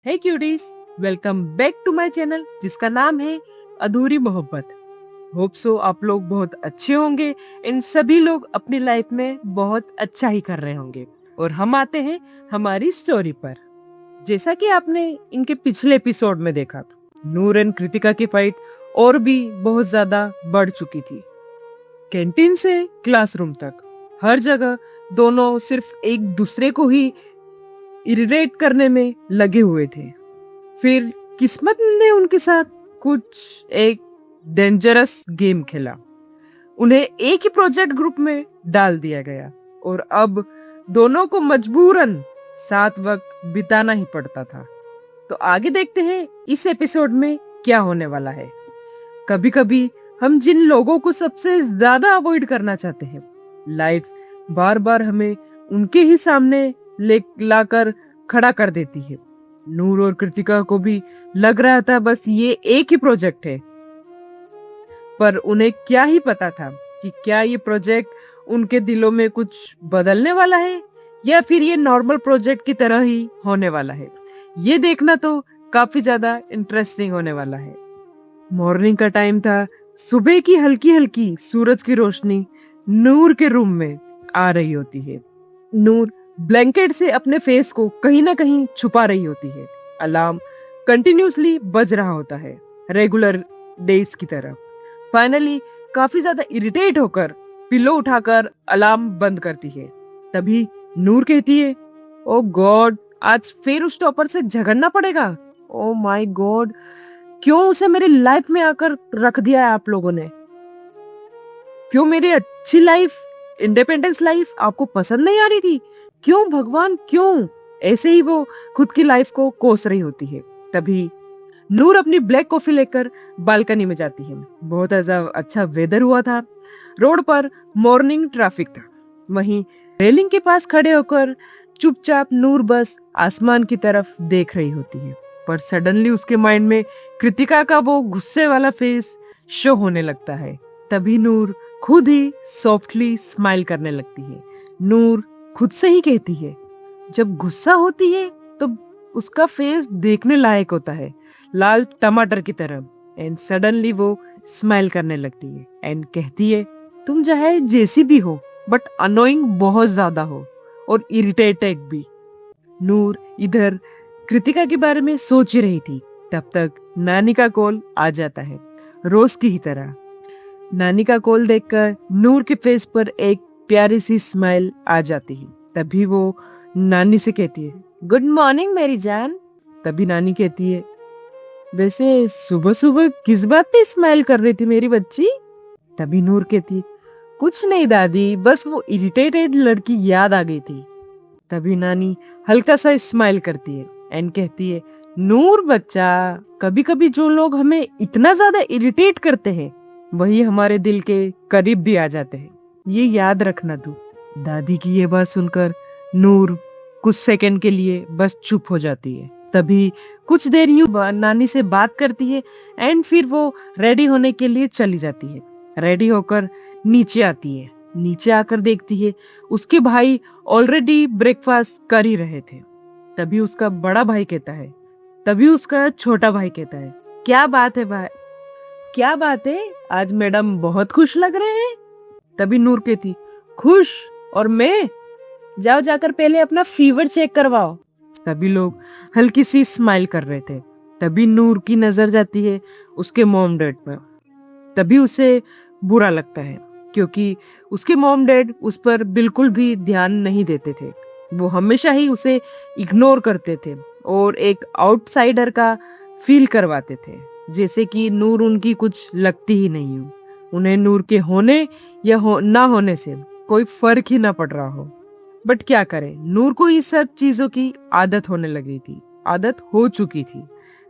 Hey cuties, welcome back to my channel जिसका नाम है अधूरी मोहब्बत। होप सो आप लोग बहुत अच्छे होंगे। इन सभी लोग अपनी लाइफ में बहुत अच्छा ही कर रहे होंगे। और हम आते हैं हमारी स्टोरी पर। जैसा कि आपने इनके पिछले एपिसोड में देखा, नूर एंड कृतिका की फाइट और भी बहुत ज्यादा बढ़ चुकी थी। कैंटीन से क्लासरूम तक हर जगह दोनों सिर्फ एक दूसरे को ही इरिटेट करने में लगे हुए थे। फिर किस्मत ने उनके साथ कुछ एक डेंजरस गेम खेला। उन्हें एक ही प्रोजेक्ट ग्रुप में डाल दिया गया और अब दोनों को मजबूरन साथ वक्त बिताना ही पड़ता था। तो आगे देखते हैं इस एपिसोड में क्या होने वाला है। कभी कभी हम जिन लोगों को सबसे ज्यादा अवॉइड करना चाहते हैं, लाइफ बार बार हमें उनके ही सामने ले लाकर खड़ा कर देती है। नूर और कृतिका को भी लग रहा था बस ये एक ही प्रोजेक्ट है, पर उन्हें क्या ही पता था कि क्या ये प्रोजेक्ट उनके दिलों में कुछ बदलने वाला है या फिर ये नॉर्मल प्रोजेक्ट की तरह ही होने वाला है। ये देखना तो काफी ज्यादा इंटरेस्टिंग होने वाला है। मॉर्निंग का टाइम था। सुबह की हल्की हल्की सूरज की रोशनी नूर के रूम में आ रही होती है। नूर ब्लैंकेट से अपने फेस को कहीं ना कहीं छुपा रही होती है। अलार्म कंटिन्यूसली बज रहा होता है, रेगुलर डेज की तरह। फाइनली काफी ज्यादा इरिटेट होकर पिलो उठाकर अलार्म बंद करती है। तभी नूर कहती है, ओ गॉड, आज फिर उस टॉपर से झगड़ना पड़ेगा। ओ माय गॉड, क्यों उसे मेरी लाइफ में आकर रख दिया है आप लोगों ने? क्यों मेरी अच्छी लाइफ, इंडिपेंडेंस लाइफ आपको पसंद नहीं आ रही थी? क्यों भगवान, क्यों? ऐसे ही वो खुद की लाइफ को कोस रही होती है। तभी नूर अपनी ब्लैक कॉफी लेकर बालकनी में जाती है। बहुत अच्छा वेदर हुआ था। रोड पर मॉर्निंग ट्रैफिक था। वहीं रेलिंग के पास खड़े होकर चुपचाप नूर बस आसमान की तरफ देख रही होती है। पर सडनली उसके माइंड में कृतिका का वो गुस्से वाला फेस शो होने लगता है। तभी नूर खुद ही सॉफ्टली स्माइल करने लगती है। नूर खुद से ही कहती है, जब गुस्सा होती है तो उसका फेस देखने लायक होता है, लाल टमाटर की तरह। एंड सडनली वो स्माइल करने लगती है एंड कहती है, तुम चाहे जैसी भी हो बट अनोइंग बहुत ज्यादा हो और इरिटेटेड भी। नूर इधर कृतिका के बारे में सोच ही रही थी। तब तक नानी का कॉल आ जाता है, रोज की ही तरह। नानी का कॉल देखकर नूर के फेस पर एक प्यारी सी स्माइल आ जाती है। तभी वो नानी से कहती है, गुड मॉर्निंग मेरी जान। तभी नानी कहती है, वैसे सुबह सुबह किस बात पे स्माइल कर रही थी मेरी बच्ची? तभी नूर कहती है, कुछ नहीं दादी, बस वो इरिटेटेड लड़की याद आ गई थी। तभी नानी हल्का सा स्माइल करती है एंड कहती है, नूर बच्चा, कभी कभी जो लोग हमें इतना ज्यादा इरिटेट करते हैं वही हमारे दिल के करीब भी आ जाते हैं, ये याद रखना तू। दादी की ये बात सुनकर नूर कुछ सेकंड के लिए बस चुप हो जाती है। तभी कुछ देर यूं नानी से बात करती है एंड फिर वो रेडी होने के लिए चली जाती है। रेडी होकर नीचे आती है। नीचे आकर देखती है उसके भाई ऑलरेडी ब्रेकफास्ट कर ही रहे थे। तभी उसका बड़ा भाई कहता है, तभी उसका छोटा भाई कहता है, क्या बात है भाई, क्या बात है, आज मैडम बहुत खुश लग रहे हैं। तभी नूर कहती, खुश? और मैं? जाओ जाकर पहले अपना फीवर चेक करवाओ। तभी लोग हल्की सी स्माइल कर रहे थे। तभी नूर की नजर जाती है उसके मॉम डैड पर। तभी उसे बुरा लगता है क्योंकि उसके मॉम डैड उस पर बिल्कुल भी ध्यान नहीं देते थे। वो हमेशा ही उसे इग्नोर करते थे और एक आउटसाइडर का फील करवाते थे, जैसे कि नूर उनकी कुछ लगती ही नहीं हो। उन्हें नूर के होने या ना होने से कोई फर्क ही ना पड़ रहा हो। बट क्या करें, नूर को इस सब चीजों की आदत होने लगी थी, आदत हो चुकी थी।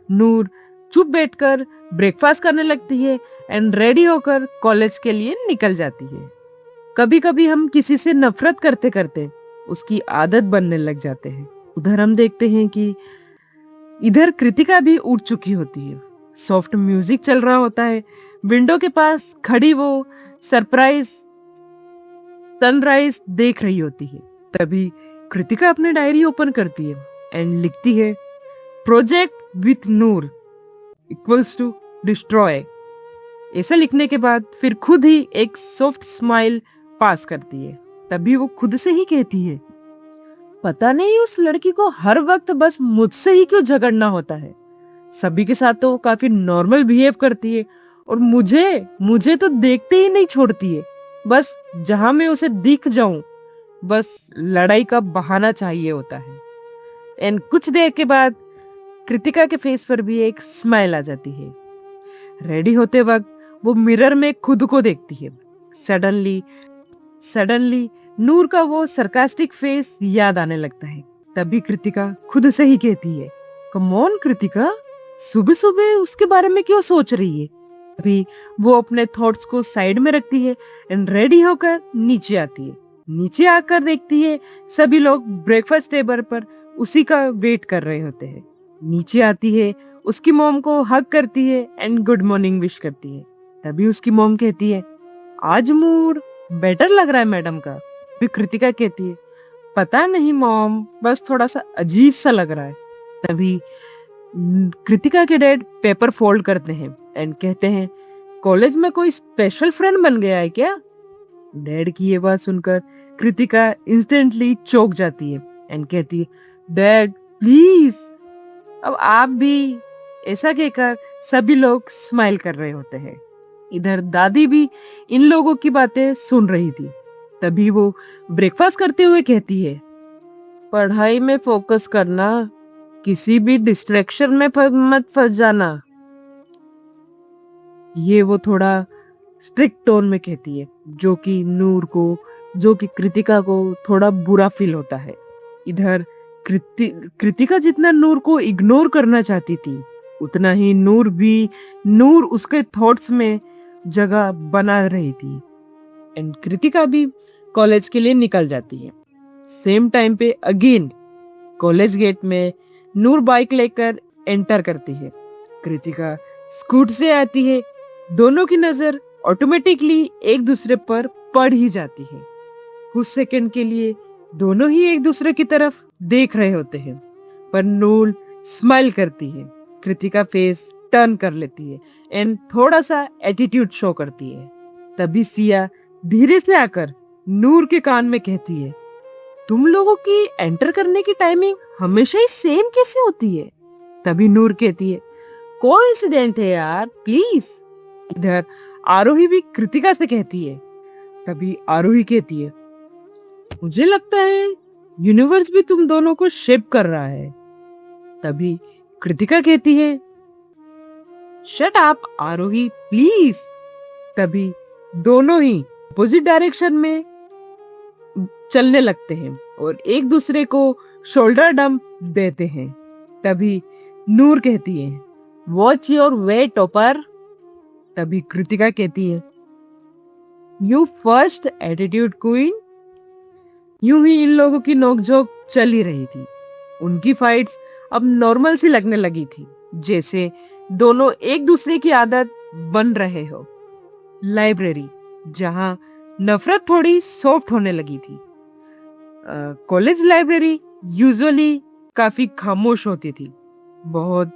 नूर चुप बैठकर ब्रेकफास्ट करने लगती है एंड रेडी होकर कॉलेज के लिए निकल जाती है। कभी कभी हम किसी से नफरत करते करते उसकी आदत बनने लग जाते हैं। उधर हम देखते हैं कि इधर कृतिका भी उठ चुकी होती है। सॉफ्ट म्यूजिक चल रहा होता है। विंडो के पास खड़ी वो सरप्राइज सनराइज देख रही होती है। तभी कृतिका अपनी डायरी ओपन करती है एंड लिखती है, project with Noor equals to destroy. ऐसा लिखने के बाद फिर खुद ही एक सॉफ्ट स्माइल पास करती है। तभी वो खुद से ही कहती है, पता नहीं उस लड़की को हर वक्त बस मुझसे ही क्यों झगड़ना होता है। सभी के साथ तो काफी नॉर्मल बिहेव करती है और मुझे तो देखते ही नहीं छोड़ती है। बस जहां मैं उसे दिख जाऊं बस लड़ाई का बहाना चाहिए होता है। एंड कुछ देर के बाद कृतिका के फेस पर भी एक स्माइल आ जाती है। रेडी होते वक्त वो मिरर में खुद को देखती है। सडनली नूर का वो सरकास्टिक फेस याद आने लगता है। तभी कृतिका खुद से ही कहती है, कम ऑन कृतिका, सुबह सुबह उसके बारे में क्यों सोच रही है। अभी वो अपने थॉट्स को साइड में रखती है एंड रेडी होकर नीचे आती है। नीचे आकर देखती है सभी लोग ब्रेकफास्ट टेबल पर उसी का वेट कर रहे होते हैं। नीचे आती है, उसकी मॉम को हग करती है एंड गुड मॉर्निंग विश करती है। तभी उसकी मॉम कहती है, आज मूड बेटर लग रहा है मैडम का। फिर कृतिका कहती है, पता नहीं मॉम, बस थोड़ा सा अजीब सा लग रहा है। तभी कृतिका के डैड पेपर फोल्ड करते हैं एंड कहते हैं, कॉलेज में कोई स्पेशल फ्रेंड बन गया है क्या। डैड की ये बात सुनकर कृतिका इंस्टेंटली चौंक जाती है एंड कहती है, डैड प्लीज। अब आप भी। ऐसा कहकर सभी लोग स्माइल कर रहे होते हैं। इधर दादी भी इन लोगों की बातें सुन रही थी। तभी वो ब्रेकफास्ट करते हुए कहती है, पढ़ाई में फोकस करना, किसी भी डिस्ट्रैक्शन में मत फंस जाना। ये वो थोड़ा स्ट्रिक्ट टोन में कहती है, जो कि कृतिका को थोड़ा बुरा फील होता है। इधर कृतिका जितना नूर को इग्नोर करना चाहती थी, उतना ही नूर उसके थॉट्स में जगह बना रही थी। एंड कृतिका भी कॉलेज के लिए निकल जाती है। सेम टाइम पे अगेन कॉलेज गेट में नूर बाइक लेकर एंटर करती है। कृतिका स्कूट से आती है। दोनों की नजर ऑटोमेटिकली एक दूसरे पर पड़ ही जाती है। कुछ सेकंड के लिए दोनों ही एक दूसरे की तरफ देख रहे होते हैं, पर नूर स्माइल करती है। कृतिका फेस टर्न कर लेती है एंड थोड़ा सा एटीट्यूड शो करती है। तभी सिया धीरे से आकर नूर के कान में कहती है, तुम लोगों की एंटर करने की टाइमिंग हमेशा ही सेम कैसे होती है। तभी नूर कहती है, कोइंसिडेंट है यार, प्लीज। इधर आरोही भी कृतिका से कहती है। तभी आरोही कहती है, मुझे लगता है यूनिवर्स भी तुम दोनों को शेप कर रहा है। तभी कृतिका कहती है, शट अप आरोही प्लीज। तभी दोनों ही अपोजिट डायरेक्शन में चलने लगते हैं और एक दूसरे को शोल्डर डंप देते हैं। तभी नूर कहती है, वॉच योर वे टॉपर। तभी कृतिका कहती है, यू फर्स्ट एटीट्यूड क्वीन। यूं ही इन लोगों की नोकझोंक चल ही रही थी। उनकी फाइट्स अब नॉर्मल सी लगने लगी थी, जैसे दोनों एक दूसरे की आदत बन रहे हो। लाइब्रेरी, जहां नफरत थोड़ी सॉफ्ट होने लगी थी। कॉलेज लाइब्रेरी यूजुअली काफी खामोश होती थी। बहुत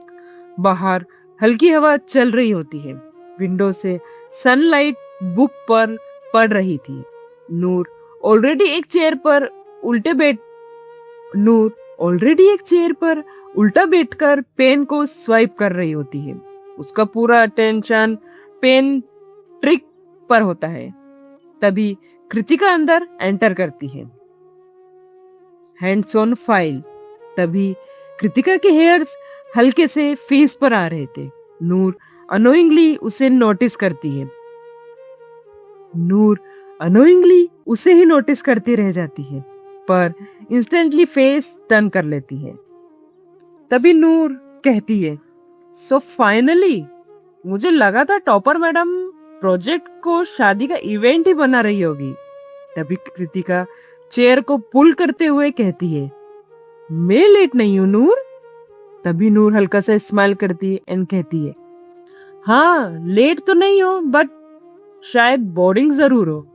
बाहर हल्की हवा चल रही होती है। विंडो से सनलाइट बुक पर पड़ रही थी। नूर ऑलरेडी एक चेयर पर उल्टा बैठकर पेन को स्वाइप कर रही होती है। उसका पूरा अटेंशन पेन ट्रिक पर होता है। तभी कृतिका अंदर एंटर करती है, हैंड्स ऑन फाइल। तभी कृतिका के हेयर्स हल्के से फेस पर आ रहे थे। नूर अनोइंगली उसे नोटिस करती है। नूर अनोइंगली उसे ही नोटिस करती रह जाती है, पर इंस्टेंटली फेस टर्न कर लेती है। तभी नूर कहती है, सो फाइनली, मुझे लगा था टॉपर मैडम प्रोजेक्ट को शादी का इवेंट ही बना रही होगी। तभी कृतिका चेयर को पुल करते हुए कहती है, मैं लेट नहीं हूं नूर। तभी नूर हल्का सा स्माइल करती है एंड कहती है, हाँ लेट तो नहीं हो, बट शायद बोरिंग जरूर हो।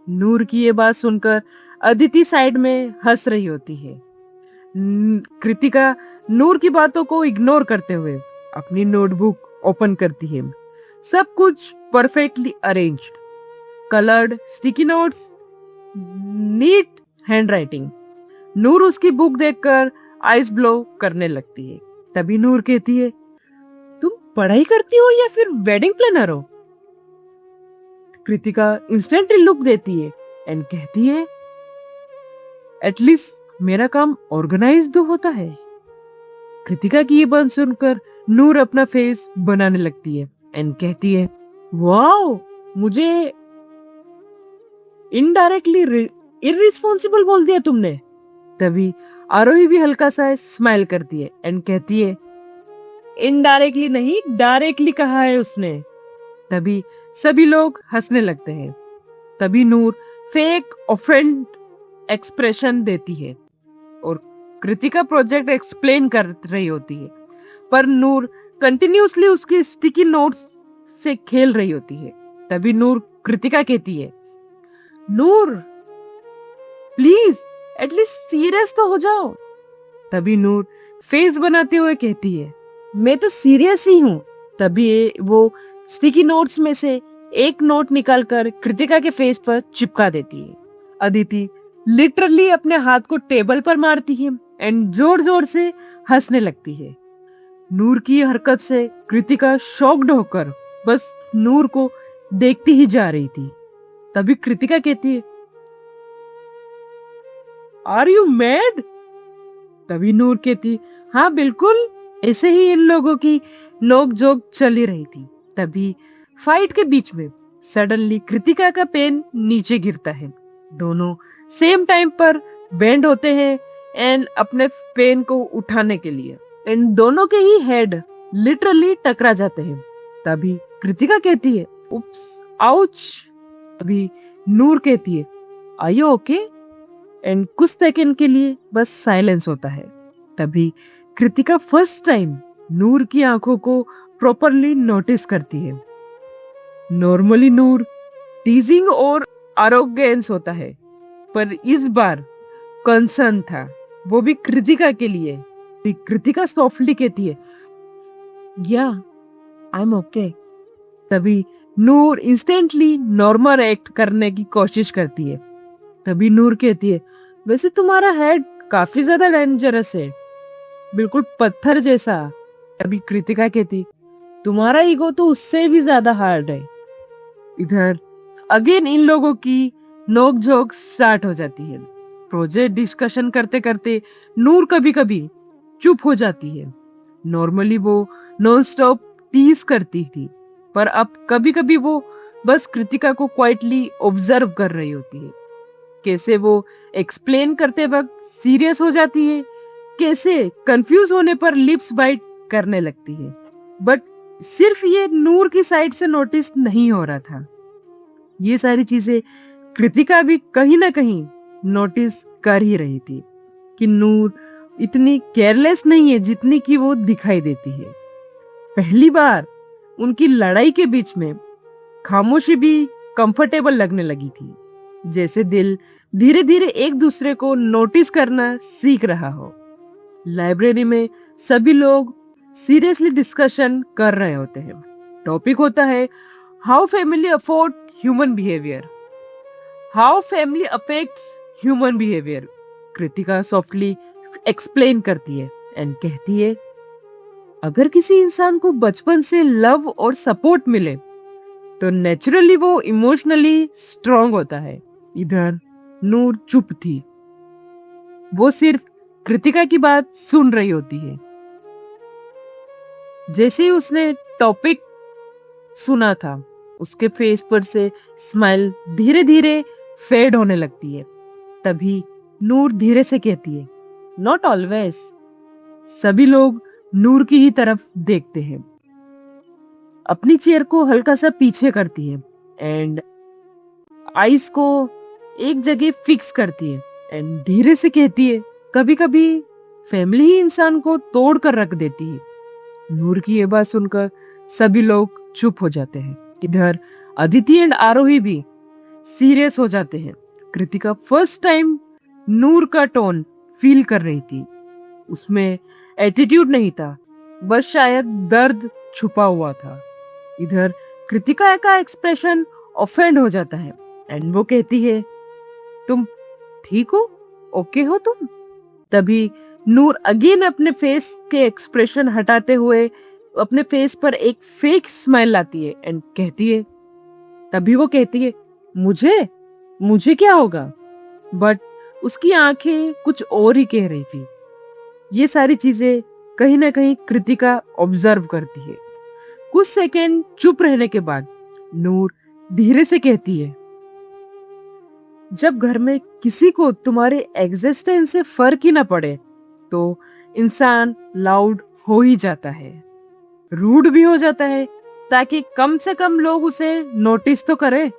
नूर की ये बात सुनकर अदिति साइड में हंस रही होती है। कृतिका नूर की बातों को इग्नोर करते हुए अपनी नोटबुक ओपन करती है। सब कुछ perfectly arranged, coloured sticky notes, neat handwriting. Noor उसकी बुक देखकर आइस ब्लो करने लगती है। तभी नूर कहती है, तुम पढ़ाई करती हो या फिर वेडिंग प्लानर हो? कृतिका इंस्टेंटली लुक देती है एंड कहती है, एटलीस्ट मेरा काम ऑर्गेनाइज तो होता है। कृतिका की ये बात सुनकर नूर अपना फेस बनाने लगती है एंड कहती है, वाओ, मुझे इनडायरेक्टली इररिस्पॉन्सिबल बोल दिया तुमने। तभी आरोही भी हल्का सा स्माइल करती है एंड कहती है, इनडायरेक्टली नहीं, डायरेक्टली कहा है उसने। तभी सभी लोग हंसने लगते हैं। तभी नूर फेक ऑफेंड एक्सप्रेशन देती है और कृतिका प्रोजेक्ट एक्सप्लेन कर रही होती है, पर नूर कंटिन्यूअसली उसके स्टिकी नोट्स से खेल रही होती है। तभी नूर कृतिका कहती है, नूर प्लीज एटलीस्ट सीरियस तो हो जाओ। तभी नूर फेस बनाते हुए कहती है, मैं तो सीरियस ही हूँ। तभी वो स्टिकी नोट्स में से एक नोट निकालकर कृतिका के फेस पर चिपका देती है। अदिति लिटरली अपने हाथ को टेबल पर मारती है एंड जोर जोर से हंसने लगती है। नूर की हरकत से कृतिका शॉक्ड होकर बस नूर को देखती ही जा रही थी। तभी कृतिका कहती है, आर यू मैड? तभी नूर कहती, हाँ बिल्कुल, ऐसे ही इन लोगों की नोक जोक चली रही थी। तभी फाइट के बीच में सडनली कृतिका का पेन नीचे गिरता है। दोनों सेम टाइम पर बेंड होते हैं एंड अपने पेन को उठाने के लिए, एंड दोनों के ही हेड लिटरली टकरा जाते हैं। तभी कृतिका कहती है, उप्स, आउच। तभी नूर कहती है, आर यू ओके? एंड कुछ सेकंड के लिए बस साइलेंस होता है। तभी कृतिका फर्स्ट टाइम नूर की आंखों को प्रॉपरली नोटिस करती है। नॉर्मली नूर टीजिंग और आरोगेंस होता है, पर इस बार कंसर्न था, वो भी कृतिका के लिए। कृतिका सॉफ्टली कहती है, या आई एम ओके। तभी नूर इंस्टेंटली नॉर्मल एक्ट करने की कोशिश करती है। तभी नूर कहती है, वैसे तुम्हारा हेड काफी ज्यादा डेंजरस है, बिल्कुल पत्थर जैसा। तभी कृतिका कहती, तुम्हारा ईगो तो उससे भी ज्यादा हार्ड है। इधर अगेन इन लोगों की नोक झोंक स्टार्ट हो जाती है। प्रोजेक्ट डिस्कशन करते करते नूर कभी कभी चुप हो जाती है। नॉर्मली वो नॉन स्टॉप टीज करती थी, पर अब कभी कभी वो बस कृतिका को क्वाइटली ऑब्जर्व कर रही होती है। कैसे वो एक्सप्लेन करते वक्त सीरियस हो जाती है, कैसे कंफ्यूज होने पर लिप्स बाइट करने लगती है। बट सिर्फ ये नूर की साइड से नोटिस नहीं हो रहा था, ये सारी चीजें कृतिका भी कहीं ना कहीं नोटिस कर ही रही थी कि नूर इतनी केयरलेस नहीं है जितनी कि वो दिखाई देती है। पहली बार उनकी लड़ाई के बीच में खामोशी भी कंफर्टेबल लगने लगी थी, जैसे दिल धीरे धीरे एक दूसरे को नोटिस करना सीख रहा हो। लाइब्रेरी में सभी लोग सीरियसली डिस्कशन कर रहे होते हैं। टॉपिक होता है how family afford human behaviour, how family affects human behaviour. Kritika softly explain करती है एंड कहती है, अगर किसी इंसान को बचपन से लव और सपोर्ट मिले तो नेचुरली वो इमोशनली स्ट्रांग होता है। इधर नूर चुप थी, वो सिर्फ कृतिका की बात सुन रही होती है। जैसे ही उसने टॉपिक सुना था, उसके फेस पर से स्माइल धीरे धीरे फेड होने लगती है। तभी नूर धीरे से कहती है, नॉट ऑलवेज। सभी लोग नूर की ही तरफ देखते हैं। अपनी चेयर को हल्का सा पीछे करती है एंड आईज को एक जगह फिक्स करती है एंड धीरे से कहती है, कभी कभी फैमिली ही इंसान को तोड़ कर रख देती है। नूर की ये बात सुनकर सभी लोग चुप हो जाते हैं। इधर अदिति एंड आरोही भी सीरियस हो जाते हैं। कृतिका फर्स्ट टाइम नूर का टोन फील कर रही थी उसमें एटीट्यूड नहीं था, बस शायद दर्द छुपा हुआ था। इधर कृतिका का एक्सप्रेशन ऑफेंड हो जाता है एंड वो कहती है, तुम ठीक हो? ओके हो तुम? तभी नूर अगेन अपने फेस के एक्सप्रेशन हटाते हुए अपने फेस पर एक फेक स्माइल लाती है एंड कहती है, तभी वो कहती है, मुझे मुझे क्या होगा? बट उसकी आंखें कुछ और ही कह रही थी। ये सारी चीजें कहीं ना कहीं कृतिका ऑब्जर्व करती है। कुछ सेकंड चुप रहने के बाद नूर धीरे से कहती है, जब घर में किसी को तुम्हारे एग्जिस्टेंस से फर्क ही ना पड़े तो इंसान लाउड हो ही जाता है, रूड भी हो जाता है, ताकि कम से कम लोग उसे नोटिस तो करें।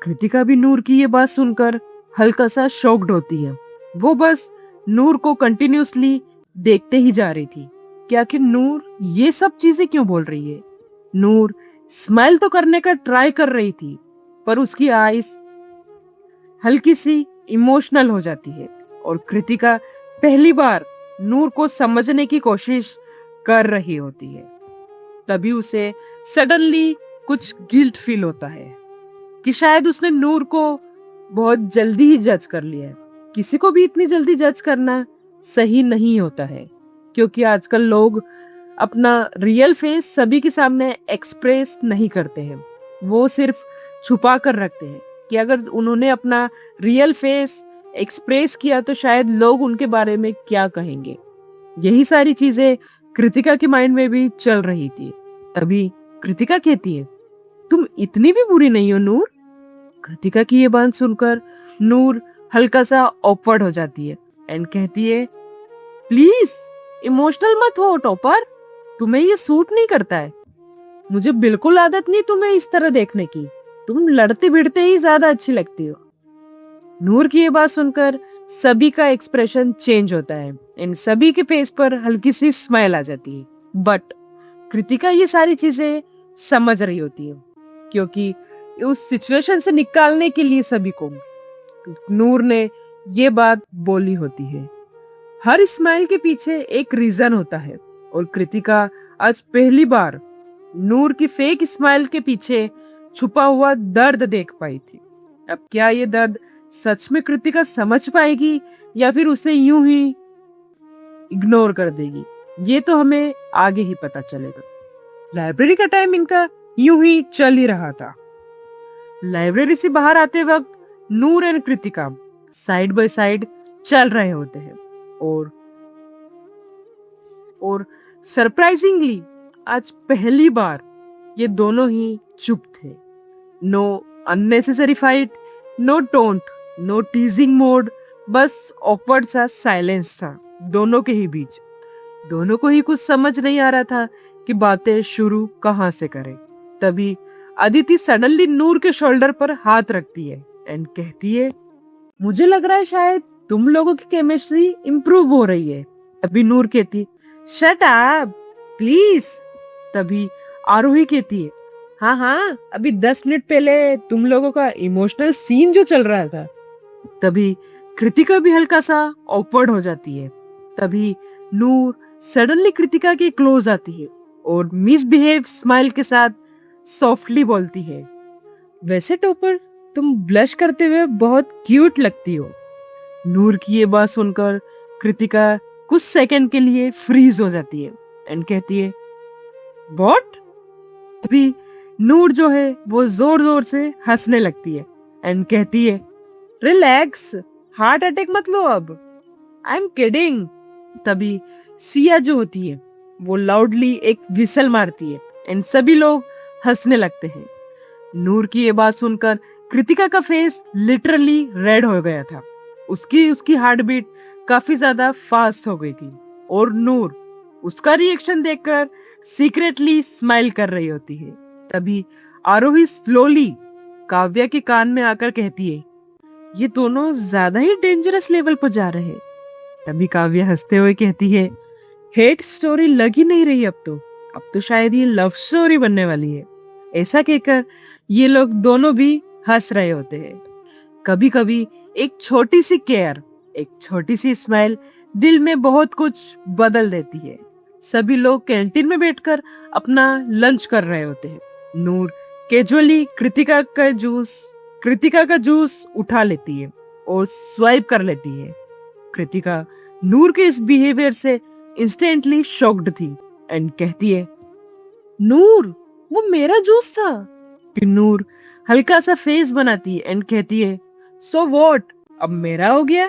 कृतिका भी नूर की ये बात सुनकर हल्का सा शॉक्ड होती है। वो बस नूर को कंटिन्यूअसली देखते ही जा रही थी कि आखिर नूर ये सब चीजें क्यों बोल रही है। नूर स्माइल तो करने का ट्राई कर रही थी, पर उसकी आईज हल्की सी इमोशनल हो जाती है और कृतिका पहली बार नूर को समझने की कोशिश कर रही होती है। तभी उसे सडनली कुछ गिल्ट फील होता है कि शायद उसने नूर को बहुत जल्दी ही जज कर लिया है। किसी को भी इतनी जल्दी जज करना सही नहीं होता है, क्योंकि आजकल लोग अपना रियल फेस सभी के सामने एक्सप्रेस नहीं करते हैं। वो सिर्फ छुपा कर रखते हैं कि अगर उन्होंने अपना रियल फेस एक्सप्रेस किया तो शायद लोग उनके बारे में क्या कहेंगे। यही सारी चीजें कृतिका के माइंड में भी चल रही थी। तभी कृतिका कहती है, तुम इतनी भी बुरी नहीं हो नूर। कृतिका की ये बात सुनकर नूर हल्का सा ऑकवर्ड हो जाती है एंड कहती है, प्लीज इमोशनल मत हो टॉपर, तुम्हें ये सूट नहीं करता है। मुझे बिल्कुल आदत नहीं तुम्हें इस तरह देखने की, तुम लड़ते भिड़ते ही ज्यादा अच्छी लगती हो। नूर की ये बात सुनकर सभी का एक्सप्रेशन चेंज होता है इन सभी के फेस पर हल्की सी स्माइल आ जाती है। बट कृतिका ये सारी चीजें समझ रही होती है, क्योंकि उस सिचुएशन से निकालने के लिए सभी को नूर ने ये बात बोली होती है। हर स्माइल के पीछे एक रीजन होता है और कृतिका आज पहली बार नूर की फेक स्माइल के पीछे छुपा हुआ दर्द देख पाई थी। अब क्या ये दर्द सच में कृतिका समझ पाएगी या फिर उसे यूं ही इग्नोर कर देगी, ये तो हमें आगे ही पता चलेगा। लाइब्रेरी का टाइम इनका यूं ही चल ही रहा था। लाइब्रेरी से बाहर आते वक्त Noor and Kritika side by side चल रहे होते हैं और सरप्राइजिंगली आज पहली बार ये दोनों ही चुप थे। No unnecessary fight, no taunt, no teasing mode, बस ऑकवर्ड सा साइलेंस था दोनों के ही बीच। दोनों को ही कुछ समझ नहीं आ रहा था कि बातें शुरू कहां से करें। तभी अदिति सडनली नूर के शोल्डर पर हाथ रखती है एंड कहती है, मुझे लग रहा है शायद तुम लोगों की केमिस्ट्री इंप्रूव हो रही है। अभी नूर कहती, शट अप प्लीज। तभी आरोही कहती है, हाँ हाँ, अभी 10 मिनट पहले तुम लोगों का इमोशनल सीन जो चल रहा था। तभी कृतिका भी हल्का सा ऑकवर्ड हो जाती है। तभी नूर सडनली कृतिका के क्लोज आती है और मिसबिहेव स्माइल के साथ सॉफ्टली बोलती है, वैसे टॉपर तुम ब्लश करते हुए बहुत क्यूट लगती हो। नूर की ये बात सुनकर कृतिका कुछ सेकंड के लिए फ्रीज हो जाती है एंड कहती है, व्हाट? तभी नूर जो है वो जोर जोर से हंसने लगती है एंड कहती है, रिलैक्स, हार्ट अटैक मत लो अब, आई एम किडिंग। तभी सिया जो होती है वो लाउडली एक विसल मारती है एंड सभी लोग हंसने लगते हैं। नूर की ये बात सुनकर कृतिका का फेस लिटरली रेड हो गया था। उसकी हार्ट बीट काफी ज्यादा फास्ट हो गई थी और नूर उसका रिएक्शन देखकर सीक्रेटली स्माइल कर रही होती है। तभी आरोही स्लोली काव्या के कान में आकर कहती है, ये दोनों ज्यादा ही डेंजरस लेवल पर जा रहे हैं। तभी काव्या हंसते हुए कहती है, हेट स्टोरी लग ही नहीं रही अब तो शायद ये लव स्टोरी बनने वाली है। ऐसा कहकर ये लोग दोनों भी हंस रहे होते हैं। कभी कभी एक छोटी सी केयर, एक छोटी सी स्माइल दिल में बहुत कुछ बदल देती है। सभी लोग कैंटीन में बैठकर अपना लंच कर रहे होते हैं। नूर कैजुअली कृतिका का जूस उठा लेती है और स्वाइप कर लेती है। कृतिका नूर के इस बिहेवियर से इंस्टेंटली शॉक्ड थी एंड कहती है, नूर वो मेरा जूस था। फिर नूर हल्का सा फेस बनाती है एंड कहती है, सो व्हाट, अब मेरा हो गया।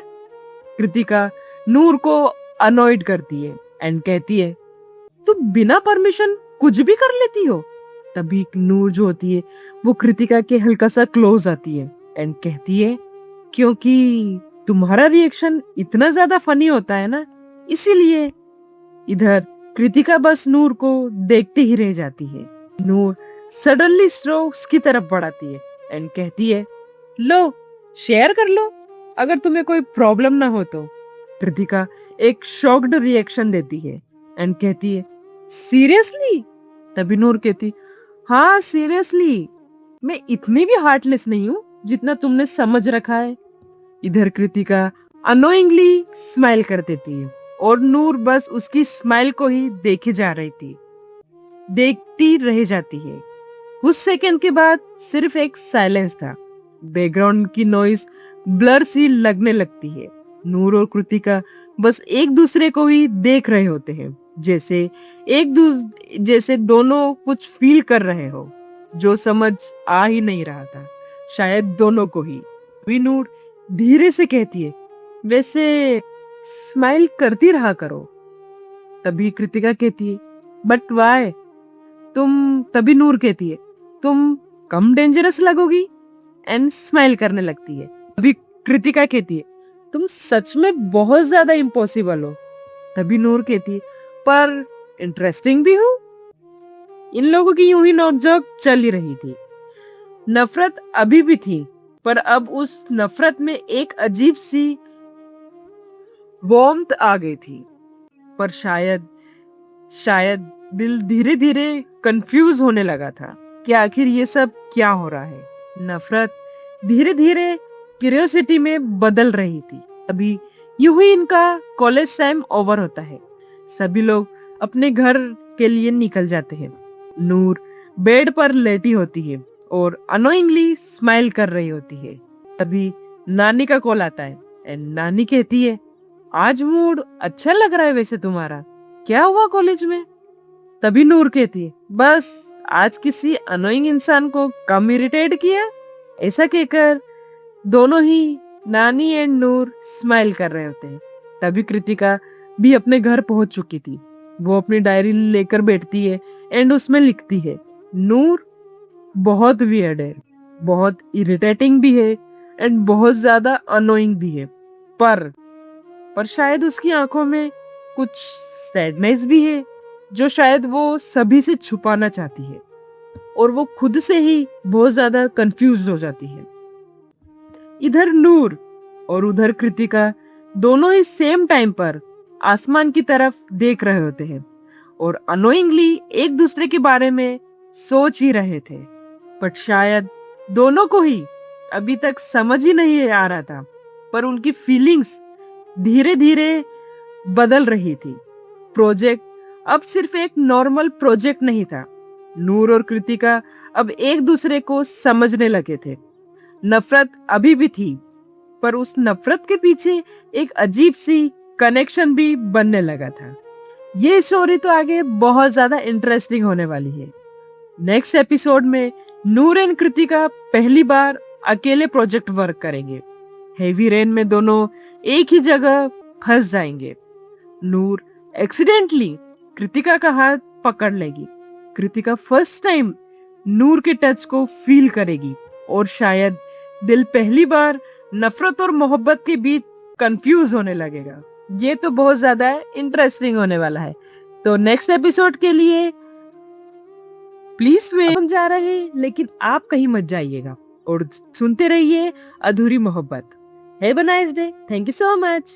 कृतिका नूर को अनॉयड करती है एंड कहती है, तू बिना परमिशन कुछ भी कर लेती हो। तभी नूर जो होती है वो कृतिका के हल्का सा क्लोज आती है एंड कहती है, क्योंकि तुम्हारा रिएक्शन इतना ज्यादा फनी होता है ना, इसीलिए। इधर कृतिका बस नूर को देखते ही रह जाती है। नूर सडनली स्ट्रोक्स की तरफ बढ़ाती है एंड कहती है, लो शेयर कर लो अगर तुम्हें कोई प्रॉब्लम ना हो तो। कृतिका एक शॉक्ड रिएक्शन देती है एंड कहती है, सीरियसली? तभी नूर कहती, हाँ सीरियसली, मैं इतनी भी हार्टलेस नहीं हूँ जितना तुमने समझ रखा है। इधर कृतिका अनोइंगली स्माइल कर देती है और नूर बस उसकी स्माइल को ही देखती रह जाती है। कुछ सेकंड के बाद सिर्फ एक साइलेंस था। बैकग्राउंड की नॉइस ब्लर सी लगने लगती है। नूर और कृतिका बस एक दूसरे को ही देख रहे होते हैं, जैसे दोनों कुछ फील कर रहे हो जो समझ आ ही नहीं रहा था, शायद दोनों को ही। भी नूर धीरे से कहती है, वैसे स्माइल करती रहा करो। तभी कृतिका कहती है, बट वाई? तभी नूर कहती है, तुम कम डेंजरस लगोगी, एंड स्माइल करने लगती है। तभी कृतिका कहती है, तुम सच में बहुत ज्यादा इम्पॉसिबल हो। तभी नूर कहती है, पर इंटरेस्टिंग भी हो। इन लोगों की यूं ही नोकझोंक चल ही रही थी। नफरत अभी भी थी, पर अब उस नफरत में एक अजीब सी वार्मथ आ गई थी। पर शायद दिल धीरे धीरे कंफ्यूज होने लगा था कि आखिर ये सब क्या हो रहा है। नफरत धीरे धीरे क्यूरियोसिटी में बदल रही थी। अभी यूं ही इनका कॉलेज टाइम ओवर होता है। सभी लोग अपने घर के लिए निकल जाते हैं। नूर बेड पर लेटी होती है और अनोइंगली स्माइल कर रही होती है। तभी नानी का कॉल आता है एंड नानी कहती है, आज मूड अच्छा लग रहा है वैसे तुम्हारा, क्या हुआ कॉलेज में? तभी नूर कहती है, बस आज किसी अनोइंग इंसान को कम इरिटेट किया। ऐसा कहकर दोनों ही नानी एंड नूर स्माइल कर रहे होते हैं। तभी कृतिका भी अपने घर पहुंच चुकी थी। वो अपनी डायरी लेकर बैठती है एंड उसमें लिखती है, नूर बहुत वियर्ड है, बहुत इरिटेटिंग भी है एंड बहुत ज्यादा अनोइंग भी है, पर शायद उसकी आंखों में कुछ सैडनेस भी है जो शायद वो सभी से छुपाना चाहती है और वो खुद से ही बहुत ज्यादा कंफ्यूज हो जाती है। इधर नूर और उधर कृतिका दोनों ही सेम टाइम पर आसमान की तरफ देख रहे होते हैं और अनोइंगली एक दूसरे के बारे में सोच ही रहे थे। बट शायद दोनों को ही अभी तक समझ ही नहीं आ रहा था, पर उनकी फीलिंग्स धीरे धीरे बदल रही थी। प्रोजेक्ट अब सिर्फ एक नॉर्मल प्रोजेक्ट नहीं था। नूर और कृतिका अब एक दूसरे को समझने लगे थे। नफरत अभी भी थी, पर उस नफरत के पीछे एक अजीब सी कनेक्शन भी बनने लगा था। ये स्टोरी तो आगे बहुत ज्यादा इंटरेस्टिंग होने वाली है। नेक्स्ट एपिसोड में नूर एंड कृतिका पहली बार अकेले प्रोजेक्ट वर्क करेंगे। हेवी रेन में दोनों एक ही जगह फंस जाएंगे। नूर एक्सीडेंटली कृतिका का हाथ पकड़ लेगी। कृतिका फर्स्ट टाइम नूर के टच को फील करेगी और शायद दिल पहली बार नफरत और मोहब्बत के बीच कंफ्यूज होने लगेगा। ये तो बहुत ज्यादा इंटरेस्टिंग होने वाला है। तो नेक्स्ट एपिसोड के लिए प्लीज वेट, हम जा रहे हैं, लेकिन आप कहीं मत जाइएगा और सुनते रहिए अधूरी मोहब्बत। Have a nice day. Thank you so much.